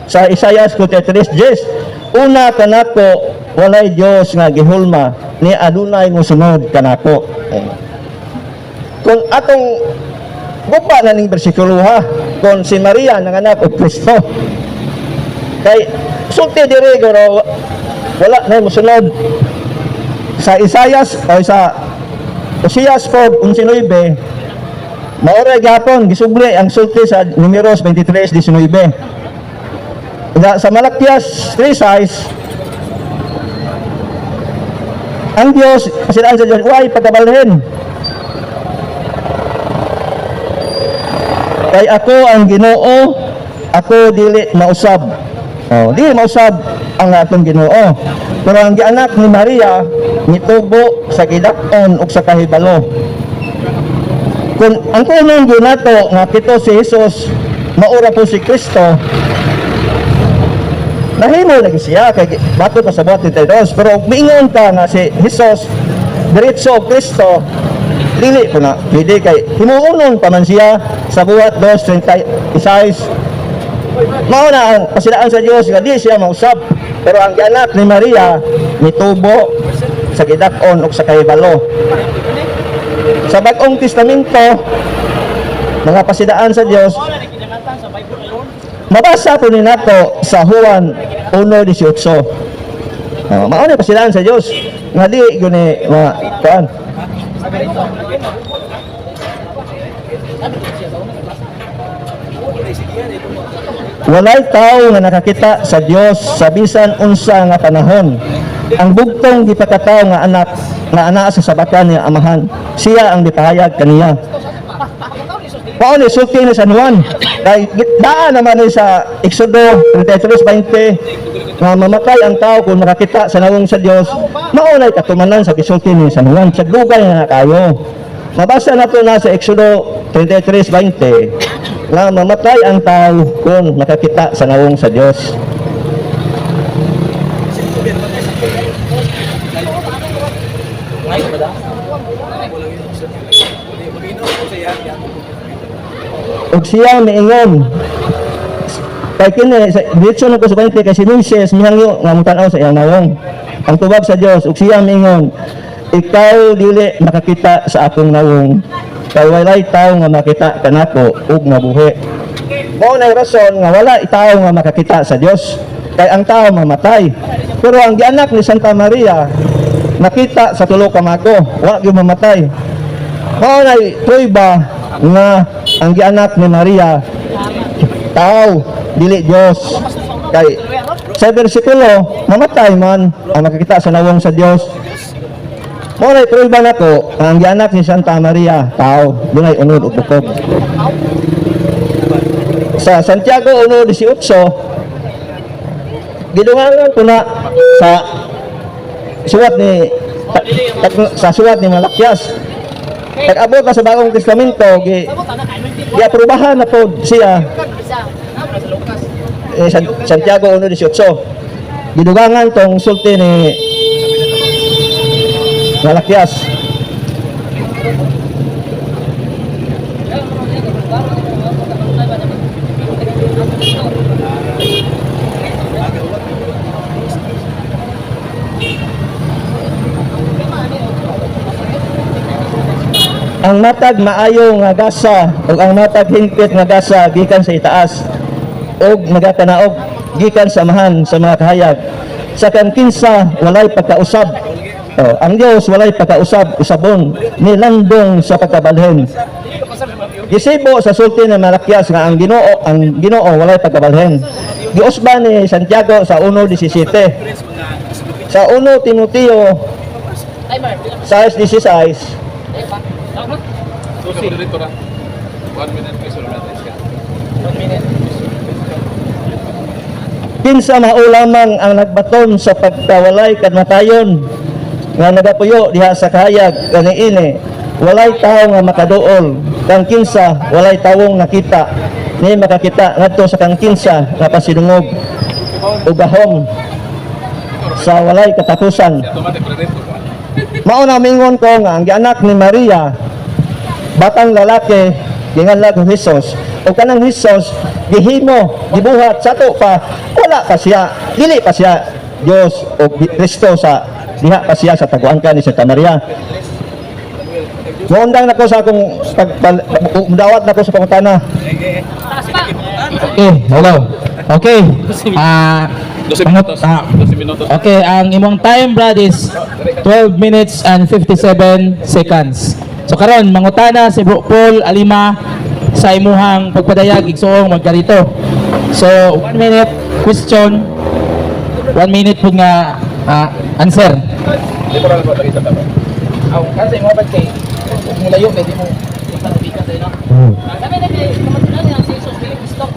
Sa Isaias 43:10, una kanako walay Dios nga gihulma ni adunay mosunod kanako. Kung atong gupa na ning bersikulo ha, kung si Maria nanganak og Kristo, kay sulti diri guro wala na mosunod sa Isaias o sa Osias 4:19. Maoray gapon gisugli ang sulti sa numeros 23:19. Sa Malakias 3:6, ang Diyos, pasilaan sa Diyos, huwag pagkabalhin. Kay ako ang Ginoo, ako dili mausab. Dili mausab ang atong Ginoo. Pero ang gianak ni Maria, nitubo sa kidakon ug sa kahibalo. Kung ang kunong ginato nga kito si Jesus, maura po si Kristo, nahimo lagi siya kay bato pa sa buhat ni Tedos. Pero miingon ka nga si Jesus diretso o Kristo, dili po na pwede kay himuunon pa man siya sa buhat 2:36. Mao na ang pasilaan sa Dios nga di siya mausab. Pero ang anak ni Maria nitubo sa gidakon ug sa kahibalo. Sa Bagong Testamento, mga pasilaan sa Dios, mabasa po ni nato sa Juan 1:18. Mao ni pasilaan sa Dios nga di guni mga kuan. Walay tao nga nakakita sa Dios sa bisan unsa nga panahon. Ang bugtong gipakataw nga anak nga anaa sa sabakan niya amahan, siya ang gipahayag kaniya. Mao ni sulti ni San Juan kay daan naman ni sa Exodo 33:20 nga mamatay ang tao kung nakakita sa nawong sa Dios. Mao nay katumanan sa gisulti ni San Juan sa dugay na kayo. Mabasa nato na sa Exodo 33:20 nga mamatay ang tao kung nakakita sa nawong sa Dios. Ug siya miingon kay kini dito na ko sa kay si Moises mihangyo nga mutanaw sa iyang nawong ang tubag sa Dios ug siya miingon, ikaw dili makakita sa akong nawong kay walay tawo nga makita kanako ug mabuhi. Mao na rason nga wala tawo nga makakita sa Dios kay ang tawo mamatay. Pero ang gianak ni Santa Maria nakita sa tulo ka mago, wa gyud mamatay. Mao na prueba nga ang gianak ni Maria tao dili Dios. Kay sa bersikulo mamatay man ang makakita sa nawong sa Dios. Mao na prueba nako ang gianak ni Santa Maria tao dunay unod ug bukod. Sa Santiago 1:18 gidungangan ko na sa suwat ni Malakias. Pag-abot na sa Bagong Testamento, gi-aprobahan na po siya Santiago 1:18. Gidugangan tong sulti ni Malakias. Ang matag maayo nga gasa ug ang matag hingpit nga gasa gikan sa itaas ug nagatanaog gikan sa amahan sa mga kahayag. Sa kankinsa walay pagkausab. Ang Dios walay pagkausab usabon ni landong sa pagkabalhin. Gisibo sa sulti ni Malakias nga ang Ginoo walay pagkabalhin. Giusban ni Santiago sa 1:17. Sa 1 Timoteo 6:16 kinsa mao lamang ang nagbaton sa pagkawalay kadmatayon nga nagapuyo diha sa kahayag kaniini walay tawo nga makaduol kang kinsa walay tawong nakita ni makakita ngadto sa kang kinsa nga pasidungog ug gahom sa walay katapusan. Mao na mingon ko nga ang gianak ni Maria batang lalaki ginganlag Jesus o kanang Jesus gihimo gibuhat sa to pa wala pa siya dili pa siya Dios o Kristo sa diha pa siya sa taguan ni Santa Maria. Moondang nako sa akong pagdawat nako sa pangutana. Okay, hello. Okay. 12 minutos. Okay, ang imong time brad is 12 minutes and 57 seconds. So karon mangutana si Bro Paul Alima sa imuhang pagpadayag igsoong Margarito. So 1 minute question, 1 minute po nga answer. Kasi mo ba kay mulayo pwede mo pagbigan sa ino.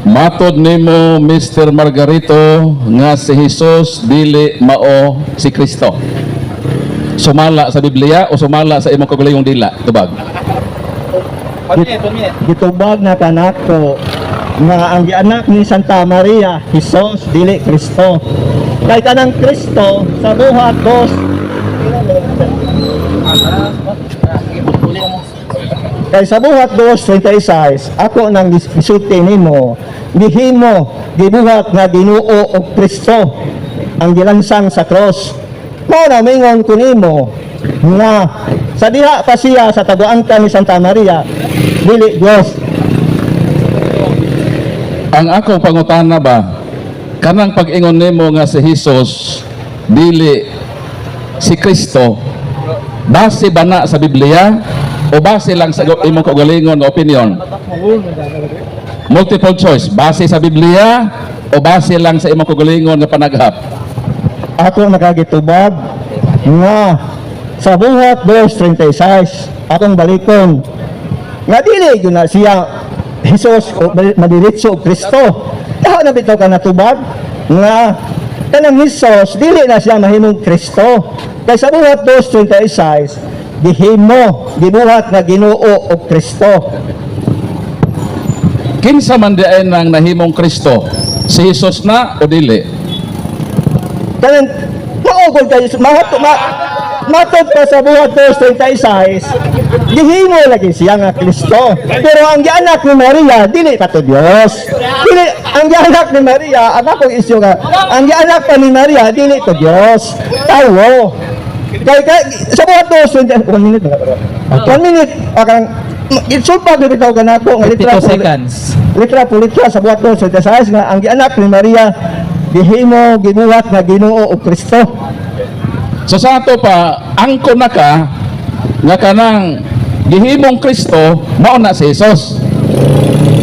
Matod nimo Mr. Margarito nga si Jesus dili mao si Kristo. Sumala sa Biblia o sumala sa imong kaugalingong dila, tubag. 1 minute. Gitubag na kanako nga ang gianak ni Santa Maria, Jesus dili Kristo. Kay kanang Kristo sa buhat 2. Kay sa buhat 2:26, ako nang gisulti nimo, gihimo gibuhat nga Ginoo og Kristo ang gilansang sa cross. Mao na mingon ko nimo nga sa diha pa siya sa taguangkan ni Santa Maria, dili Dios. Ang akong pangutana ba, kanang pag-ingon nimo nga si Jesus dili si Kristo, base ba na sa Biblia o base lang sa imong kaugalingon nga opinion? Multiple choice, base sa Biblia o base lang sa imong kaugalingon nga panaghap? Ako nakagitubag nga sa buhat 2:36 akong balikon nga dili yun na siya Jesus o madiritso o Kristo. Taho na bitaw ka natubag nga kanang Jesus dili na siya mahimong Kristo. Kay sa buhat 2:36 gihimo gibuhat nga Ginoo o Kristo. Kinsa man di ay nang nahimong Kristo, si Jesus na o dili? Kanang maugol kayo matod pa sa buhat 2:36 gihimo lagi siya nga Kristo. Pero ang gianak ni Maria dili pa to Dios. Dili ang gianak ni Maria, ang akong isyu nga ang gianak pa ni Maria dili to Dios. Tawo. Kay sa buhat 2:36 1 minute. 1 minute akang itsulpag bitaw kanako nga 52 seconds. litra po litra sa buhat 2:36 nga ang gianak ni Maria gihimo gibuhat nga Ginoo o Kristo. So sa ato pa, angko na ka nga kanang gihimong Kristo mao na si Jesus.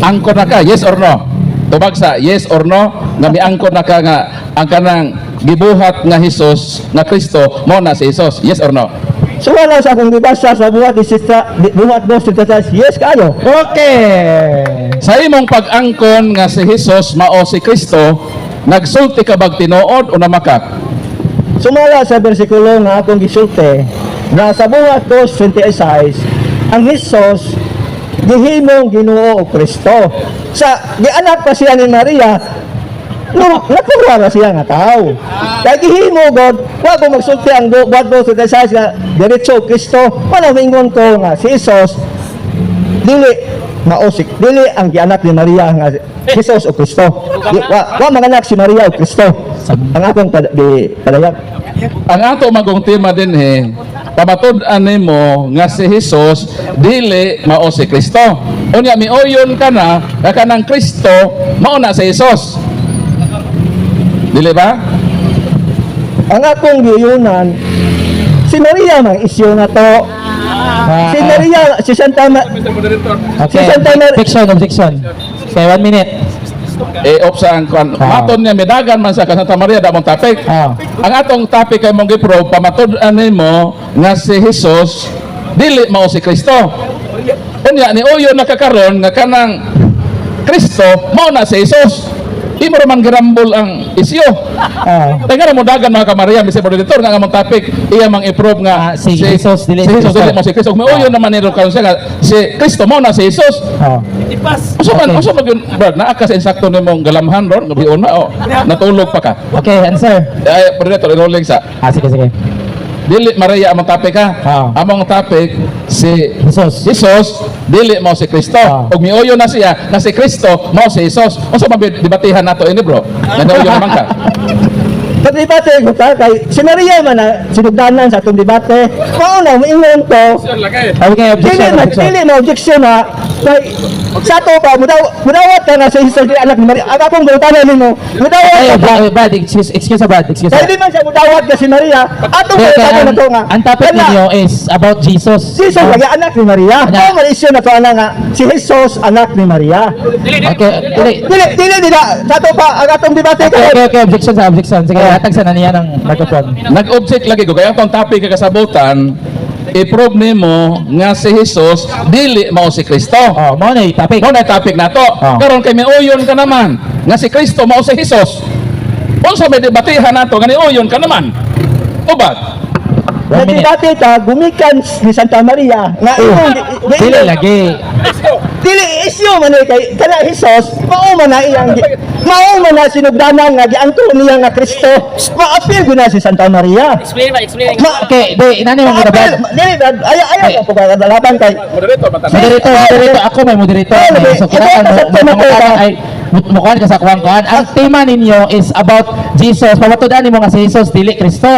Angko na ka, yes or no? Tubag sa yes or no nga miangko na ka nga ang kanang gibuhat nga Jesus nga Kristo mao na si Jesus. Yes or no? So wala sa akong gibasa sa buhat 2:36 yes kayo. Okay. Sa imong pag-angkon nga si Jesus mao si Kristo, nagsulti ka bag tinuod o namakak? Sumala sa bersikulo nga akong gisulti nga sa buhat 2:26 ang Jesus gihimong Ginoo o Kristo. Sa gianak pa siya ni Maria, no, nakuha siya nga tao. Kaya gihimo God, wa ko magsulti ang buhat 2:26 nga diretso Kristo. Wala mingon ko nga si Jesus dili mausik, dili ang gianak ni Maria nga Jesus o Kristo. Wa manganak si Maria o Kristo. Ang akong padayag. Ang ato magong tema din pamatud-an nimo nga si Jesus dili mao si Kristo. Unya miuyon ka na nga kanang Kristo mao na si Jesus. Dili ba? Ang akong giyunan si Maria mang isyu na to. Si Maria, si Santa Okay. Objection. Okay, 1 minute. Opsa ang maton niya medagan man sa Santa Maria damong topic. Ang atong topic kay mong giprobe pamatud-an nimo nga si Jesus dili mao si Kristo. Unya ni uyon nakakaron nga kanang Kristo mao na si Jesus. Imo ra man girambol ang isyu. Tengara mo dagan mga kamaria Mr. Moderator nga among topic iya mang i-prove nga si Jesus dili mo si Kristo. May uyon naman nilo karon siya nga si Kristo mao na si Jesus. Usa man brad naa ka sa insakto nimong galamhan ron gabi una natulog pa ka. Okay, answer. Ay Moderator enrolling sa Sige. dili Maria among topic ha. Among topic si Jesus dili mao si Kristo. Ug miuyon na siya na si Kristo mao si Jesus. Unsa man debatihan nato ini bro? Nagauyon naman ka. Pag-debate ko ta kay si Maria man na sinugdanan sa atong debate. Mao na moingon ko. Okay, objection. Dili na objection na kay Sa to pa, mudawat ka na sa Jesus di anak ni Maria. Ang akong bulutanan nimo, mudawat Ay, ka pa. Brad, excuse Brad, excuse Kaya di man siya mudawat ka si Maria. Atong bulutanan na to nga. Ang topic Kana, ninyo is about Jesus. Si Jesus lagi anak ni Maria. Ano? Ano man issue na to ana nga si Jesus anak ni Maria. Okay, Dili sa to pa ang atong debate okay, objection. Sige, hatag sa naniya ng microphone. Nag-object lagi ko kaya itong topic kakasabutan i-prove nimo nga si Jesus dili mao si Kristo. Oh, mo na topic. Mo na topic nato. Oh. Karon kay miuyon ka naman nga si Kristo mao si Jesus. Unsa may debatihan nato nga niuyon ka naman? Ubad. 1 minute. Dati ta gumikan ni Santa Maria nga imong Dili lagi. dili issue man ni kay kana Jesus mao man na sinugdanan nga giangkon niya nga Kristo. Ma-appeal gud na si Santa Maria. Okay, di inani mo kita Brad. Dili ayaw ko kadalaban kay Moderator, ako may moderator. So mukuhan ka sa kuhan. Ang tema ninyo is about Jesus. Pamatudan nimo nga si Jesus dili Kristo.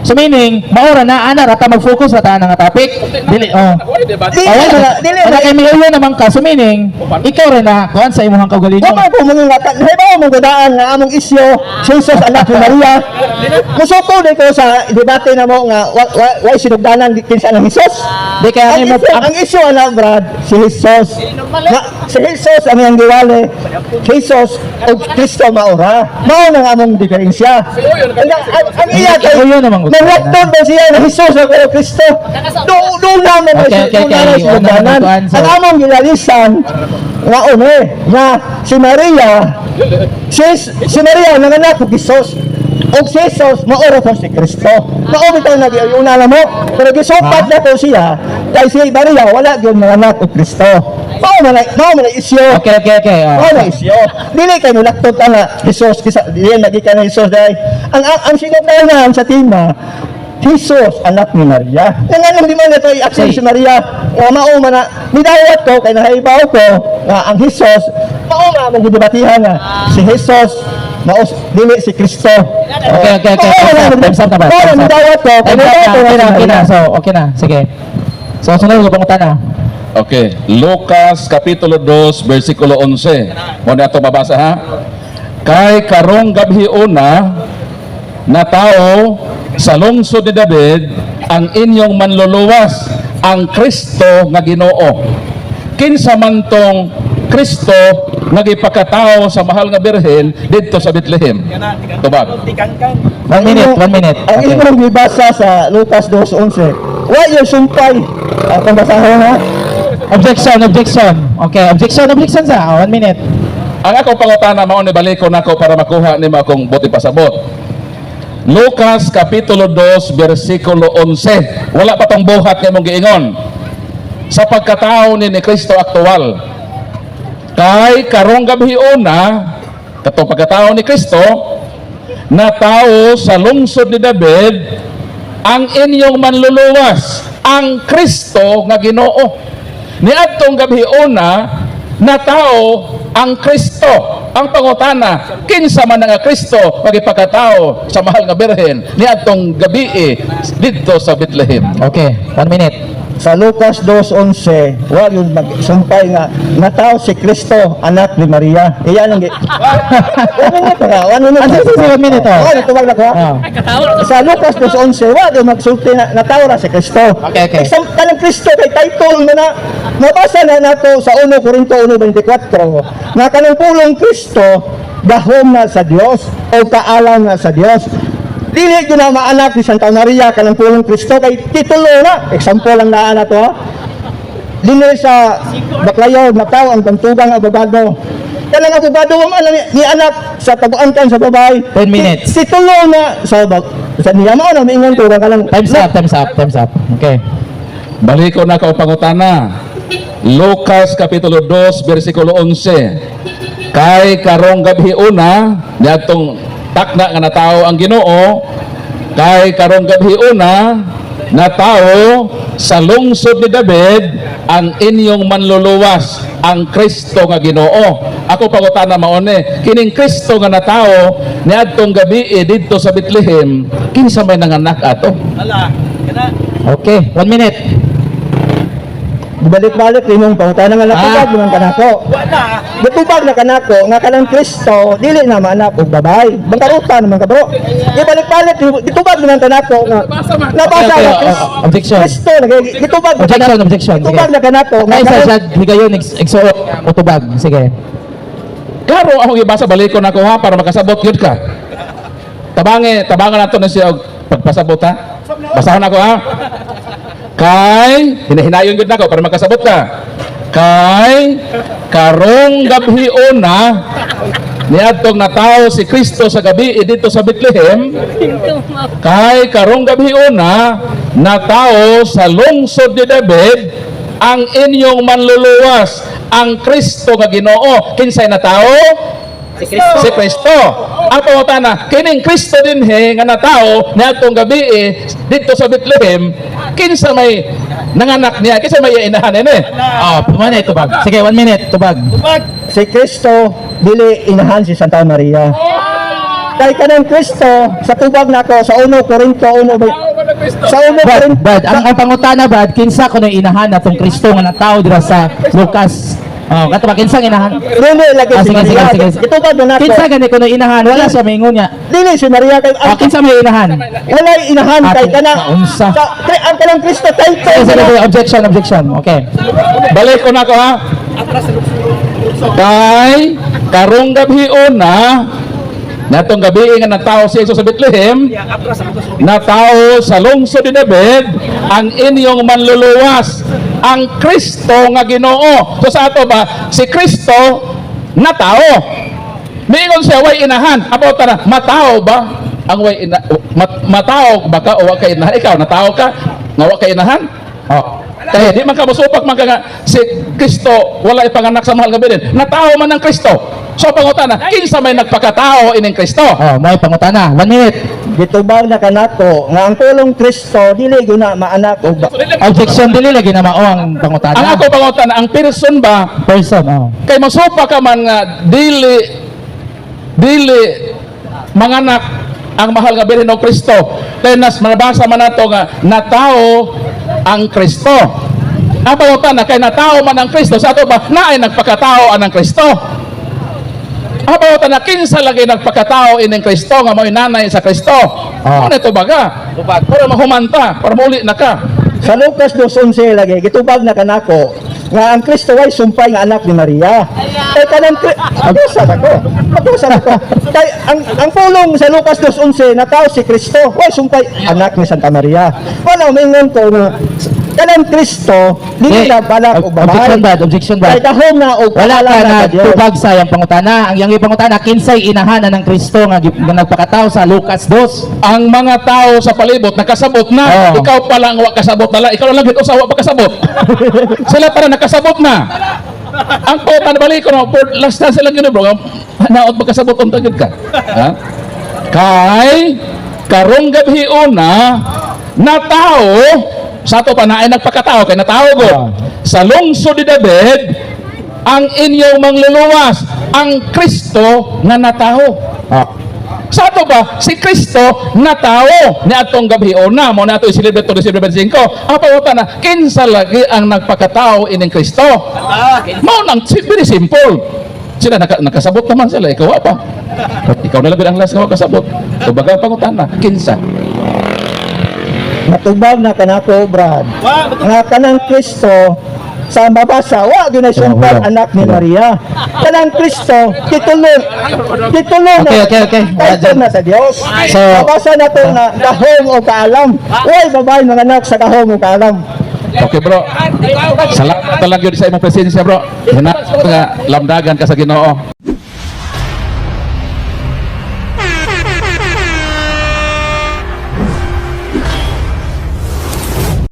So meaning, maura na ana rata mag-focus sa nga topic. Dili dili Wala kay miuyon naman ka. So meaning, ikaw rin na kuhan sa imong kaugalingon. Tama ko mga nga, halimbawa mong gadaan nga among isyo, Jesus anak ni Maria. Musuko din ko sa debate na mo nga, why sinugdanan kinsa ng Jesus? Di kaya Ang isyo ana Brad, si Jesus. Si Jesus ang iyang giwali. Jesus o Kristo maura. Mao nang among diferensya. Ang iya kay Iyon naman gusto. nanglaktod ba siya na Jesus o Kristo? Doon naman na Okay. sinugdanan. Ang among ginalisan nga nga si Maria si Maria nanganak og Jesus og si Jesus maoro ko si Kristo mao bitaw nagiuna na mo pero gisupat na ko siya kay si Maria wala gyud nanganak og Kristo mao man isyo Okay. mao na isyo dili kay nulaktot ana Jesus dili nagikan na Jesus dai ang sinugdanan sa tema Jesus, anak ni Maria. Nga di man ito i-accept si Maria. Mao man na, nidawat ko, kay nahibaw ko, nga ang Jesus, mao na mong gidebatihan nga, si Jesus, mao, dili si Kristo. Okay. Time's up na ba? Mao na, nidawat ko, kay nidawat ko, Okay na. So, okay na. Sige. So, sunod ko pangutan na. Okay, Lucas Kapitulo 2 versikulo 11. Mo na ito mabasa ha. Kay karong gabi una na tao sa lungsod ni David ang inyong manluluwas ang Kristo nga Ginoo. Kinsa man tong Kristo nga gipakatao sa mahal nga birhen didto sa Bethlehem. Tubag. 1 minute. Ang Okay. imong gibasa sa Lucas 2:11. Wa yung sumpay. Ang basahin ha. Objection. Okay, objection sa 1 minute. Ang akong pangutana mao ni baliko nako para makuha nimo akong buti pasabot. Lucas Kapitulo 2 versikulo 11. Wala pa tong buhat nga imong giingon. Sa pagkatao ni Kristo aktual. Kay karong gabi una, katong pagkatao ni Kristo, na tao sa lungsod ni David, ang inyong manluluwas, ang Kristo nga Ginoo. Niadtong gabi una, na tao ang Kristo. Ang pangutana, kinsa man nga Kristo magipakatao sa mahal nga birhen niadtong gabi didto sa Bethlehem. Okay, 1 minute. Sa Lucas 2:11, wa yung magsumpay nga natao si Kristo anak ni Maria. Iyan ang Sige, 1 minute. Tuwag na ko. Oh. Sa Lucas 2:11, wa yung magsulti na natao ra si Kristo. Okay. Isang kanang Kristo kay title mo na mabasa na nato sa 1 Corinto 1:24. Na kanang pulong Kristo dahom na sa Dios o kaalam na sa Dios. Dili gyud na maanak ni Santa Maria kanang pulong Kristo kay titulo na. Example lang naa na to ha. Dili sa Baclayo nataw ang bantugang abogado. Kanang abogado man ni anak sa tabuan kan sa babay. 10 minutes. Titulo na sa niya mao na miingon ko kanang Time's up. Okay. Baliko na ka pangutana. Lucas Kapitulo 2 versikulo 11. Kay karong gabi una niadtong takna nga natao ang Ginoo, kay karong gabi una natao sa lungsod ni David ang inyong manluluwas ang Kristo nga Ginoo. Ako pangutana mao ni kining Kristo nga natao niadtong gabi didto sa Bethlehem kinsa may nanganak ato? Okay, 1 minute. balik-balik imong pangutana nga natubag naman kanako. Natubag na kanako nga kanang Kristo dili na maanak og babay. Bangkarutan naman ka bro. Ibalik-balik gitubag naman kanako nga nabasa Okay, na objection. Kristo gitubag na Objection, kanako. objection. Sige. Gitubag na kanako nga Ay, sa kanang- siya, higayon, exo, utubag. Sige. Klaro akong ibasa balikon ako ha para makasabot yun ka. Tabangan nato na siya og pagpasabot ha. Basahon ako ha. Kay hinahinayon gyud nako para makasabot ka. Kay karong gabi una niadtong natawo si Kristo sa gabi dito sa Bethlehem. Kay karong gabi una natawo sa lungsod ni David ang inyong manluluwas, ang Kristo nga Ginoo. Kinsay natawo? Si Kristo. Ang pangutana, kining Kristo din nga natao niadtong gabi dito sa Bethlehem, kinsa may nanganak niya, kinsa may inahan ini. Oh, 1 minute, tubag. Sige, 1 minute, tubag. si Kristo dili inahan si Santa Maria. Kay kanang Kristo sa tubag nako sa 1 Korinto 1 sa 1 Korinto Bad, ang pangutana, Bad, kinsa ko na inahan atong Kristo nga natao dira sa Lucas. Oh, kato ba, kinsa inahan? dili lagi si Sige, Maria. sige. Itubag na nako. Kinsa gani ko na inahan? Wala siya maingon niya. Dili si Maria kay Oh, kinsa may inahan? wala inahan kay Ato, kanang kaunsa. ang kanang Kristo Sige, sige, sige, objection, objection. Okay. Balik ko na ko ha. Kay karong gabi una natong gabi nga natawo si Jesus sa Bethlehem, natawo sa lungsod ni David ang inyong manluluwas, ang Kristo nga Ginoo. So sa ato ba si Kristo natawo? Miingon siya way inahan. About na matao ba ang way matao ba ka o wa ka inahan? Ikaw natao ka nga wa ka inahan? Oh. Kaya di man ka masupak man ka nga si Kristo wala ipanganak sa mahal nga bilin. Natao man ang Kristo. So pangutana, kinsa may nagpakatao ining Kristo? Oh, may pangutana. 1 minute. gitubag na kanako nga ang pulong Kristo dili guna maanak og Objection dili lagi na mao ang Ang pangutana. ako pangutana, ang person ba Person, oh. kay masupa ka man nga dili manganak ang mahal nga bilhin ng Kristo. Kaya nabasa man nato nga natao ang Kristo. Ang pangutana, kay natao man ang Kristo, sa ato ba naay nagpakatao ang Kristo? About na kinsa lagi nagpakatao ining Kristo nga mo'y nanay sa Kristo. Ano ito baga? Para mahumanta, para muli na ka. sa Lucas 2:11 lagi gitubag na kanako nga ang Kristo ay sumpay nga anak ni Maria. Kay kanang abusa ako. Kay ang pulong sa Lucas 2:11 natao si Kristo, way sumpay anak ni Santa Maria. Wala mingon ko nga kanang Kristo dili na balak og Objection babae. bad, objection Kay bad. kahom na og Wala ka pangalan na sa Dios. tubag sa yang pangutana. Ang yang pangutana kinsay inahanan ng Kristo nga nagpakatao sa Lucas 2. Ang mga tao sa palibot nakasabot na, Oh. ikaw pa lang wa kasabot na lang, ikaw lang gito sa wa pa kasabot. Sila para nakasabot na. Ang pautan balik ko no, for last na sila gino bro, naot magkasabot ang tagid ka. Ha? Kay karong gabi una na tao sa ato pa na ay nagpakatao kay natao ko sa lungsod ni David ang inyong mangluluwas, ang Kristo nga natao. Sa ato ba, si Kristo natao ni atong gabi una mo na ato i-celebrate to December 25. Ang pangutana, kinsa lagi ang nagpakatao ining Kristo? Mao nang very simple. Sila nakasabot naman sila, ikaw pa. Ikaw na lang ang last nga makasabot. So baga ang pangutana, kinsa? Matubag na kanako Brad. Nga kanang Kristo sa mabasa wa gyud sumpay anak ni Maria. Kanang Kristo titulo Okay. title na sa Dios. So, Mabasa na to na gahom o kaalam. Way babae mga anak sa gahom o kaalam. Okay bro, salamat talaga yun sa imong presensya bro. Hina nga lamdagan ka sa Ginoo.